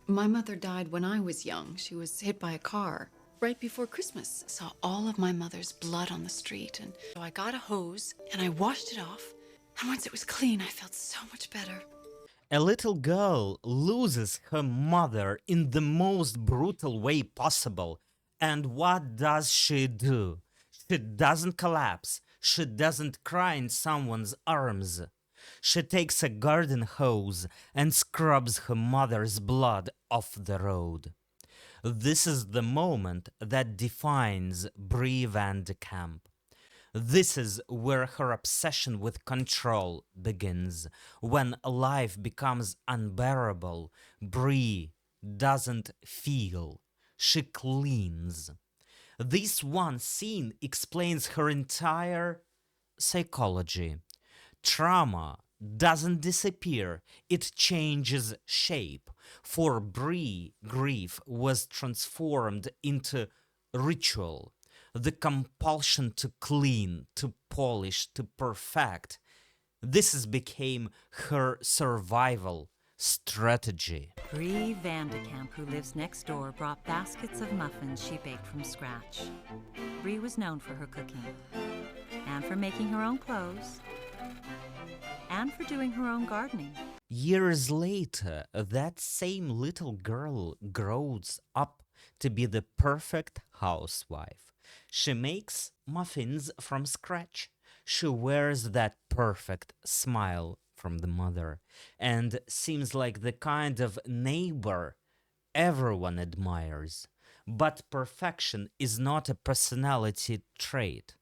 My mother died when I was young. She was hit by a car right before Christmas. I saw all of my mother's blood on the street, and so I got a hose and I washed it off. And once it was clean, I felt so much better. A little girl loses her mother in the most brutal way possible. And what does she do? She doesn't collapse. She doesn't cry in someone's arms. She takes a garden hose and scrubs her mother's blood off the road. This is the moment that defines Bree Van de Kamp. This is where her obsession with control begins. When life becomes unbearable, Bree doesn't feel, she cleans. This one scene explains her entire psychology. Trauma doesn't disappear, it changes shape. For Bree, grief was transformed into ritual. The compulsion to clean, to polish, to perfect. This became her survival strategy. Bree Van de Kamp, who lives next door, brought baskets of muffins she baked from scratch. Bree was known for her cooking, and for making her own clothes, and for doing her own gardening. Years later, that same little girl grows up to be the perfect housewife. She makes muffins from scratch. She wears that perfect smile from the mother and seems like the kind of neighbor everyone admires. But perfection is not a personality trait,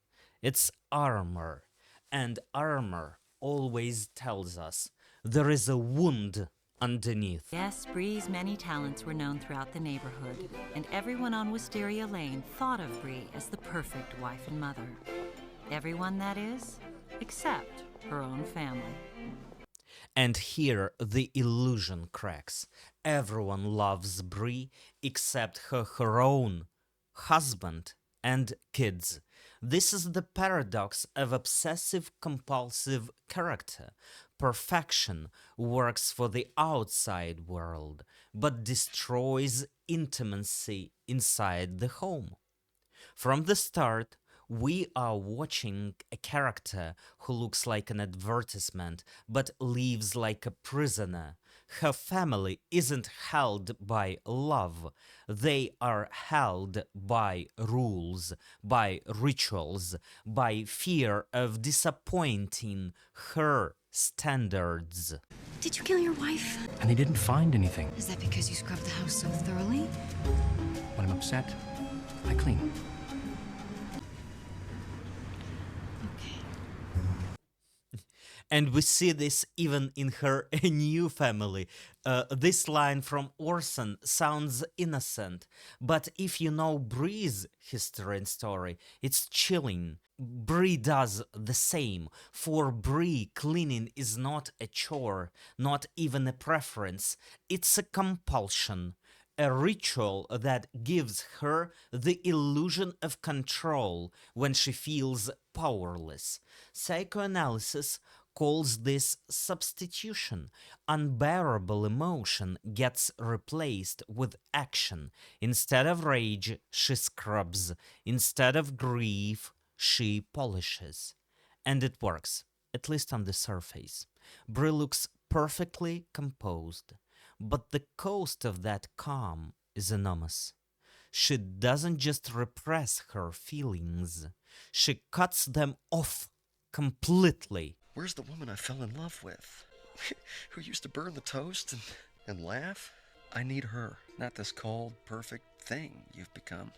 it's armor. And armor always tells us there is a wound underneath. Yes, Bree's many talents were known throughout the neighborhood, and everyone on Wisteria Lane thought of Bree as the perfect wife and mother. Everyone, that is, except her own family. And here the illusion cracks. Everyone loves Bree except her own husband and kids. This is the paradox of obsessive compulsive character. Perfection works for the outside world, but destroys intimacy inside the home. From the start, we are watching a character who looks like an advertisement but lives like a prisoner. Her family isn't held by love, they are held by rules, by rituals, by fear of disappointing her standards. Did you kill your wife? And they didn't find anything. Is that because you scrubbed the house so thoroughly? When I'm upset, I clean. And we see this even in her new family. This line from Orson sounds innocent, but if you know Bree's history and story, it's chilling. Bree does the same. For Bree, cleaning is not a chore, not even a preference. It's a compulsion, a ritual that gives her the illusion of control when she feels powerless. Psychoanalysis calls this substitution. Unbearable emotion gets replaced with action. Instead of rage, she scrubs. Instead of grief, she polishes. And it works, at least on the surface. Bree looks perfectly composed, but the cost of that calm is enormous. She doesn't just repress her feelings, she cuts them off completely. Where's the woman I fell in love with? Who used to burn the toast and laugh? I need her, not this cold, perfect thing you've become.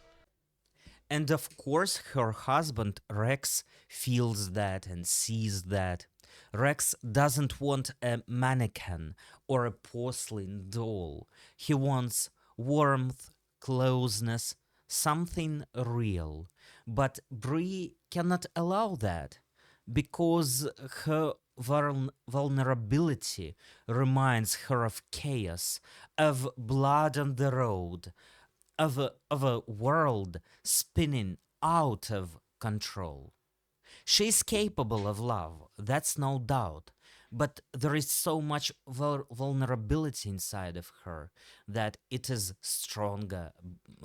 And of course, her husband Rex feels that and sees that. Rex doesn't want a mannequin or a porcelain doll. He wants warmth, closeness, something real. But Bree cannot allow that, because her vulnerability reminds her of chaos, of blood on the road, of a world spinning out of control. She is capable of love, that's no doubt, but there is so much vulnerability inside of her that it is stronger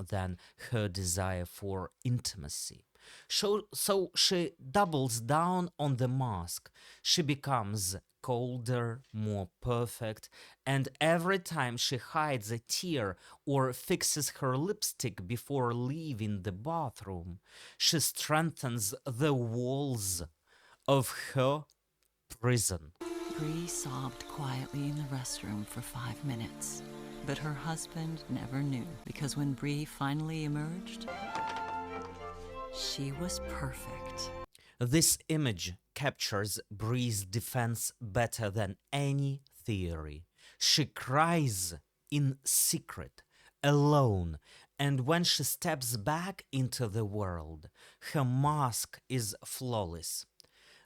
than her desire for intimacy. So she doubles down on the mask. She becomes colder, more perfect, and every time she hides a tear or fixes her lipstick before leaving the bathroom, she strengthens the walls of her prison. Bree sobbed quietly in the restroom for 5 minutes. But her husband never knew, because when Bree finally emerged, she was perfect. This image captures Bree's defense better than any theory. She cries in secret, alone, and when she steps back into the world, her mask is flawless.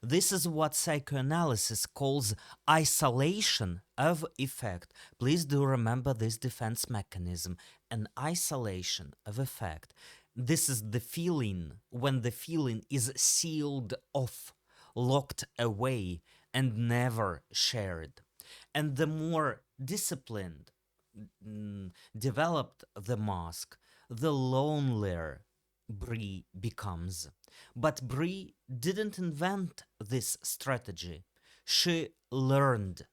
This is what psychoanalysis calls isolation of effect. Please do remember this defense mechanism, an isolation of effect. This is the feeling when the feeling is sealed off, locked away, and never shared. And the more disciplined, developed the mask, the lonelier Bree becomes. But Bree didn't invent this strategy. She learned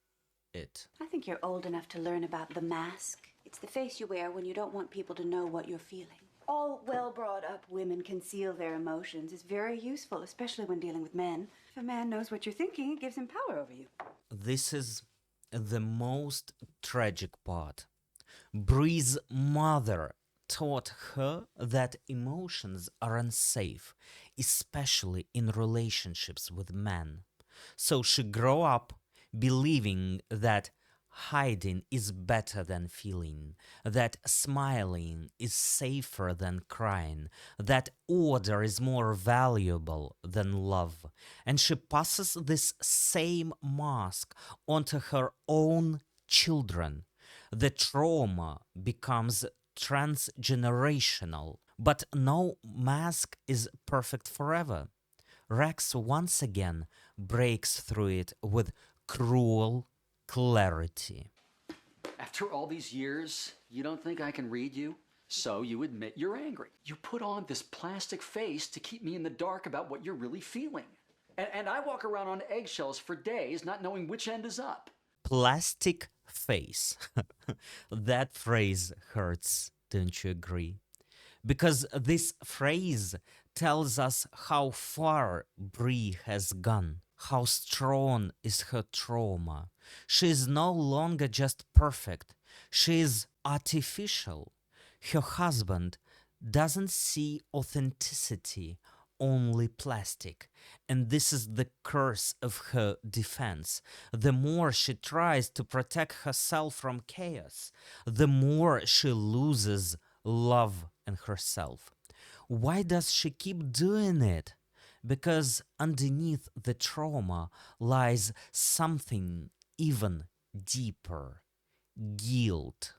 it. I think you're old enough to learn about the mask. It's the face you wear when you don't want people to know what you're feeling. All well-brought-up women conceal their emotions. It's very useful, especially when dealing with men. If a man knows what you're thinking, it gives him power over you. This is the most tragic part. Bree's mother taught her that emotions are unsafe, especially in relationships with men. So she grew up believing that hiding is better than feeling, that smiling is safer than crying, that order is more valuable than love. And she passes this same mask onto her own children. The trauma becomes transgenerational, but no mask is perfect forever. Rex once again breaks through it with cruel clarity. After all these years, you don't think I can read you? So you admit you're angry. You put on this plastic face to keep me in the dark about what you're really feeling. And I walk around on eggshells for days not knowing which end is up. Plastic face. That phrase hurts, don't you agree? Because this phrase tells us how far Bree has gone, how strong is her trauma. She is no longer just perfect, she is artificial. Her husband doesn't see authenticity, only plastic. And this is the curse of her defense. The more she tries to protect herself from chaos, the more she loses love in herself. Why does she keep doing it? Because underneath the trauma lies something even deeper: guilt.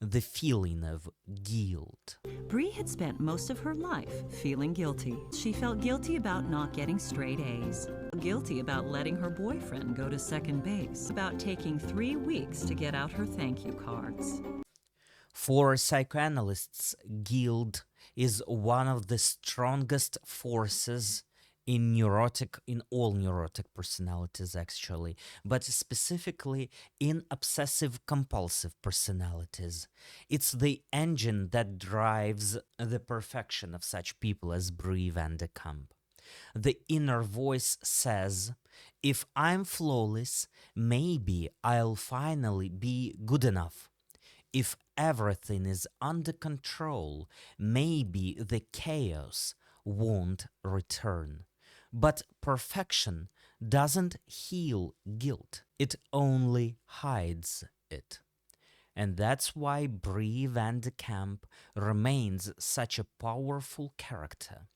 The feeling of guilt. Bree had spent most of her life feeling guilty. She felt guilty about not getting straight A's, guilty about letting her boyfriend go to second base, about taking 3 weeks to get out her thank you cards. For psychoanalysts, guilt is one of the strongest forces in all neurotic personalities actually, but specifically in obsessive compulsive personalities. It's the engine that drives the perfection of such people as Bree Van de Kamp. The inner voice says, if I'm flawless, maybe I'll finally be good enough. If everything is under control, maybe the chaos won't return. But perfection doesn't heal guilt, it only hides it. And that's why Bree Van de Kamp remains such a powerful character.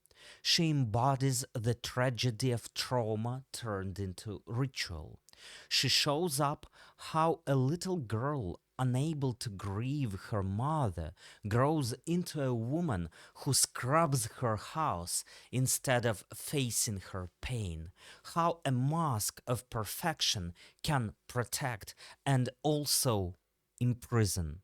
She embodies the tragedy of trauma turned into ritual. She shows up how a little girl unable to grieve her mother, grows into a woman who scrubs her house instead of facing her pain. How a mask of perfection can protect and also imprison.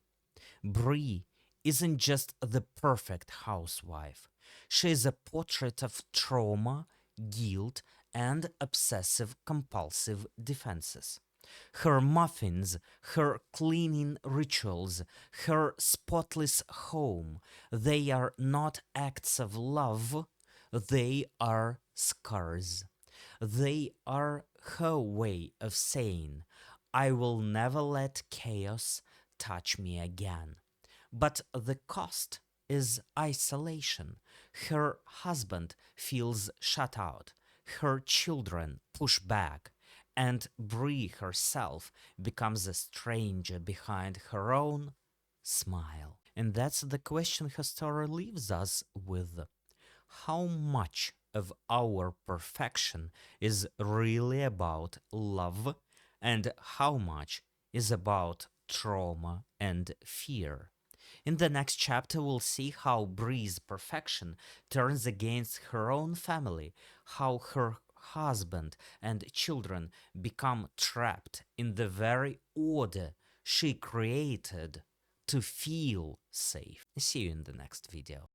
Bree isn't just the perfect housewife. She is a portrait of trauma, guilt, and obsessive compulsive defenses. Her muffins, her cleaning rituals, her spotless home, they are not acts of love, they are scars. They are her way of saying, I will never let chaos touch me again. But the cost is isolation. Her husband feels shut out, her children push back, and Bree herself becomes a stranger behind her own smile. And that's the question her story leaves us with. How much of our perfection is really about love, and how much is about trauma and fear? In the next chapter, we'll see how Bree's perfection turns against her own family, how her husband and children become trapped in the very order she created to feel safe. See you in the next video.